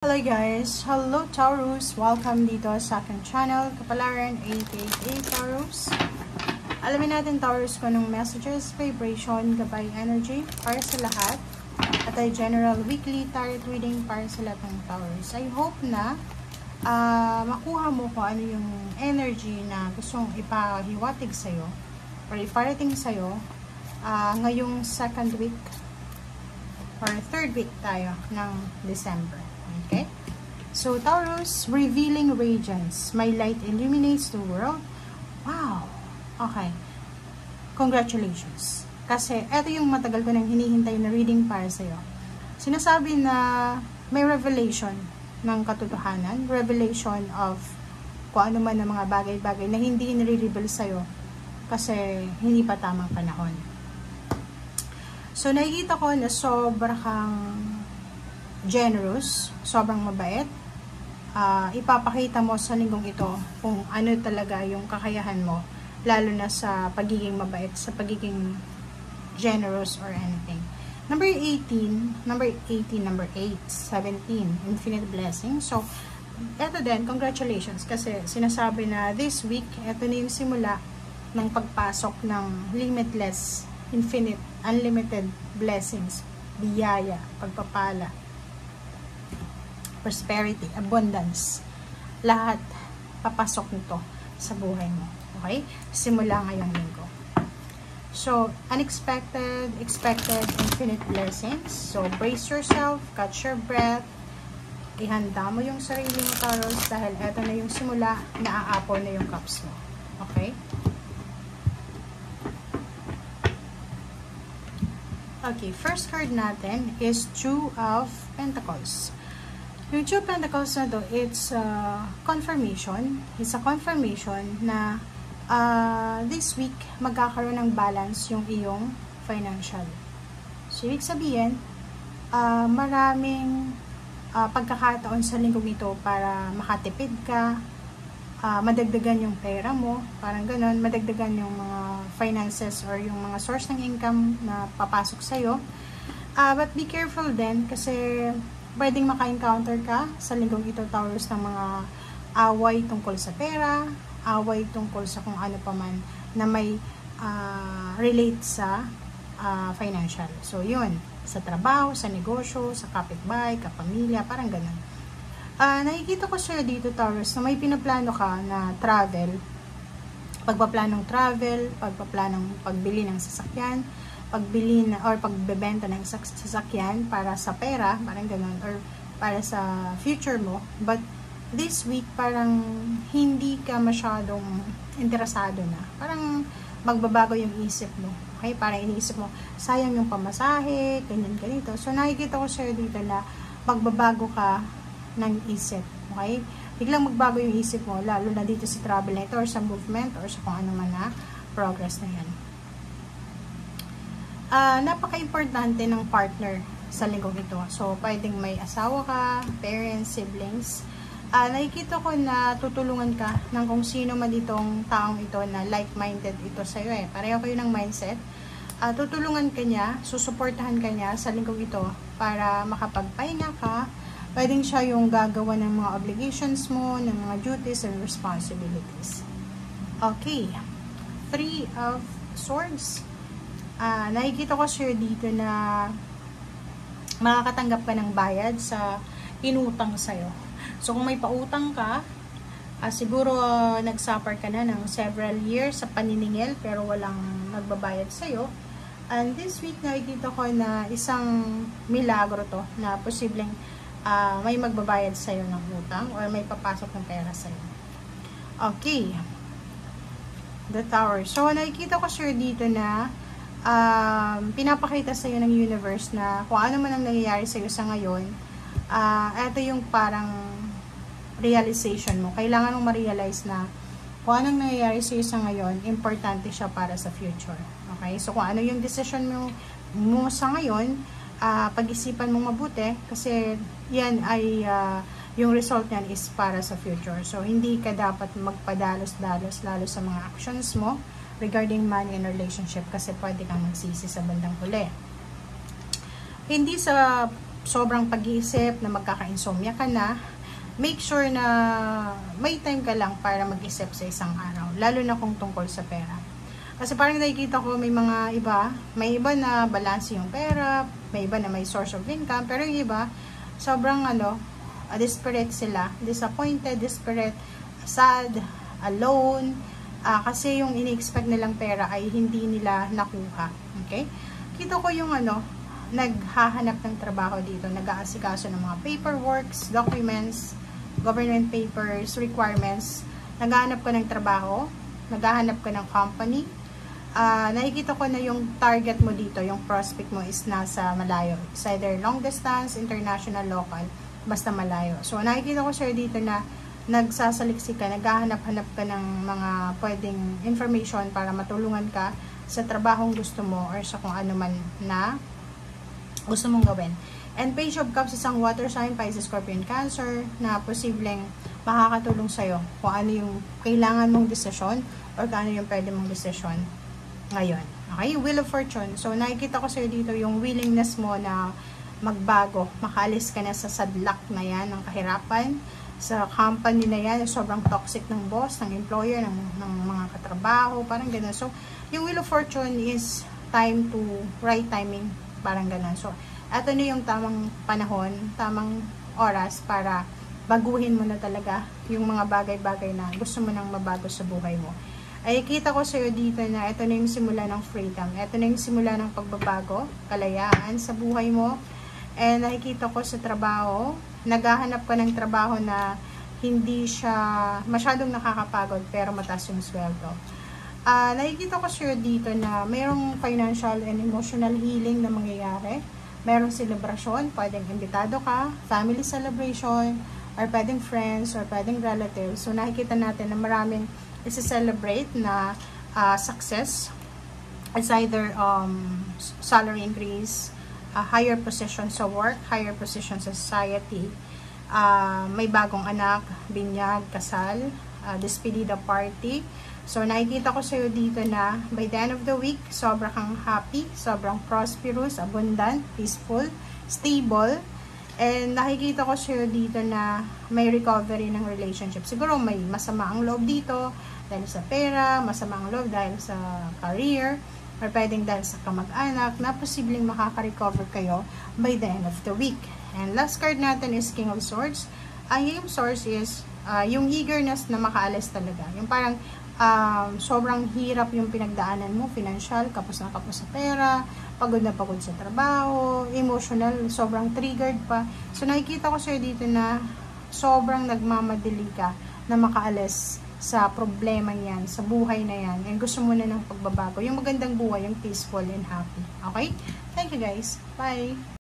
Hello guys! Hello Taurus! Welcome dito sa aking channel, Kapalaran 888 Taurus. Alamin natin Taurus kung anong messages, vibration, gabay energy para sa lahat. At ay general weekly tarot reading para sa lahat ng Taurus. I hope na makuha mo kung ano yung energy na gustong ipahiwatig sa'yo or iparating sa'yo ngayong second week or third week tayo ng December. Okay? So, Taurus, revealing radiance. My light illuminates the world. Wow! Okay. Congratulations. Kasi, eto yung matagal ko nang hinihintay na reading para sa'yo. Sinasabi na may revelation ng katotohanan. Revelation of kung ano man ng mga bagay-bagay na hindi nire-reveal sa'yo kasi hindi pa tamang panahon. So, nakikita ko na sobra kang generous, sobrang mabait. Ipapakita mo sa linggong ito kung ano talaga yung kakayahan mo, lalo na sa pagiging mabait, sa pagiging generous or anything. Number 18, number 8, 17, infinite blessing. So, eto din, congratulations, kasi sinasabi na this week, eto na yung simula ng pagpasok ng limitless, infinite, unlimited blessings, biyaya, pagpapala, prosperity, abundance. Lahat papasok nito sa buhay mo. Okay? Simula ngayong linggo. So, unexpected, expected, infinite blessings. So, brace yourself, catch your breath. Ihanda mo yung sarili mo, Taurus, dahil eto na yung simula, naaapaw na yung cups mo. Okay? Okay, first card natin is Two of Pentacles. Yung Two of Pentacles na to, it's confirmation. It's a confirmation na this week, magkakaroon ng balance yung iyong financial. So, ibig sabihin, maraming pagkakataon sa linggong ito para makatipid ka, madagdagan yung pera mo, parang ganun, madagdagan yung mga finances or yung mga source ng income na papasok sa'yo. But be careful din kasi pwedeng maka-encounter ka sa linggong ito, Taurus, ng mga away tungkol sa pera, away tungkol sa kung ano pa man na may relate sa financial. So, yun, sa trabaho, sa negosyo, sa kapitbahay, kapamilya, parang ganun. Nakikita ko sa'yo dito, Taurus, na may pinaplano ka na travel, pagpaplanong travel, pagpaplanong pagbili ng sasakyan, pagbili na, or pagbebenta ng sasakyan para sa pera, parang ganun, or para sa future mo. But this week, parang hindi ka masyadong interesado na. Parang magbabago yung isip mo. Okay? Parang iniisip mo, sayang yung pamasahe, ganyan, ganito. So, nakikita ko sa'yo dito na magbabago ka ng isip. Okay? Biglang magbago yung isip mo, lalo na dito sa travel na ito, or sa movement, or sa kung ano man na progress na yan. Napaka-importante ng partner sa linggong ito. So, pwedeng may asawa ka, parents, siblings. Nakikita ko na tutulungan ka ng kung sino man itong taong ito na like-minded ito sa'yo eh. Pareho kayo ng mindset. Tutulungan ka niya, susuportahan ka niya sa linggong ito para makapagpahinga ka. Pwedeng siya yung gagawa ng mga obligations mo, ng mga duties and responsibilities. Okay. 3 of Swords. Nakikita ko sa'yo dito na makakatanggap ka ng bayad sa inutang sa'yo. So, kung may pautang ka, siguro nagsuffer ka na ng several years sa paniningil pero walang nagbabayad sa'yo. And this week, nakikita ko na isang milagro to na posibleng may magbabayad sa'yo ng utang or may papasok ng pera sa'yo. Okay. The Tower. So, nakikita ko sa'yo dito na pinapakita sa'yo ng universe na kung ano man ang nangyayari sa'yo sa ngayon, ito yung parang realization mo. Kailangan mong ma-realize na kung anong nangyayari sa'yo sa ngayon, importante siya para sa future. Okay? So, kung ano yung decision mo sa ngayon, pag-isipan mong mabuti kasi yan ay yung result niyan is para sa future. So, hindi ka dapat magpadalos-dalos lalo sa mga actions mo regarding money and relationship kasi pwede kang magsisi sa bandang huli. Hindi sa sobrang pag-iisip na magkaka-insomnia ka na, make sure na may time ka lang para mag-isip sa isang araw, lalo na kung tungkol sa pera. Kasi parang nakikita ko may iba na balance yung pera, may iba na may source of income, pero yung iba, sobrang desperate sila, disappointed, desperate, sad, alone, kasi yung ini-expect nilang pera ay hindi nila nakuha. Okay? Kita ko yung naghahanap ng trabaho dito, nag-aasikaso ng mga paperworks, documents, government papers, requirements, naghahanap ka ng trabaho, naghahanap ka ng company, nakikita ko na yung target mo dito, yung prospect mo is nasa malayo. It's either long distance, international, local, basta malayo. So, nakikita ko sir dito na nagsasaliksik ka, naghahanap-hanap ka ng mga pwedeng information para matulungan ka sa trabahong gusto mo or sa kung ano man na gusto mong gawin. And Page of Cups, isang water sign, Pisces, Scorpion, Cancer, na posibleng makakatulong sa'yo kung ano yung kailangan mong desisyon or kung ano yung pwede mong desisyon ngayon. Okay? Wheel of Fortune. So, nakikita ko sa'yo dito yung willingness mo na magbago. Makaalis ka na sa sadlak na yan, ng kahirapan, sa company na yan, sobrang toxic ng boss, ng employer, ng mga katrabaho, parang ganun. So, yung Wheel of Fortune is time to right timing, parang ganun. So, ito na yung tamang panahon, tamang oras para baguhin mo na talaga yung mga bagay-bagay na gusto mo nang mabago sa buhay mo. Ay kita ko sa'yo dito na ito na yung simula ng freedom. Ito na yung simula ng pagbabago, kalayaan sa buhay mo. And nakikita ko sa trabaho, naghahanap ka ng trabaho na hindi siya masyadong nakakapagod pero mataas yung sweldo. Nakikita ko sa'yo dito na mayroong financial and emotional healing na mangyayari. Mayroong celebration, pwedeng imbitado ka, family celebration, or pwedeng friends, or pwedeng relatives. So nakikita natin na maraming isi-celebrate na success. It's either salary increase, higher position sa work, higher position sa society, may bagong anak, binyag, kasal, despedida party. So, nakikita ko sa'yo dito na by the end of the week, sobrang kang happy, sobrang prosperous, abundant, peaceful, stable. And nakikita ko sa'yo dito na may recovery ng relationship. Siguro may masama ang loob dito dahil sa pera, masama ang loob dahil sa career, or pwedeng dahil sa kamag-anak, na posibleng makaka-recover kayo by the end of the week. And last card natin is King of Swords. Yung source is yung eagerness na makaalis talaga. Yung parang sobrang hirap yung pinagdaanan mo, financial, kapos na kapos sa pera, pagod na pagod sa trabaho, emotional, sobrang triggered pa. So nakikita ko sa'yo dito na sobrang nagmamadali ka na makaalis sa problema yan, sa buhay na yan, and gusto mo na ng pagbabago, yung magandang buhay, yung peaceful and happy. Okay? Thank you guys. Bye!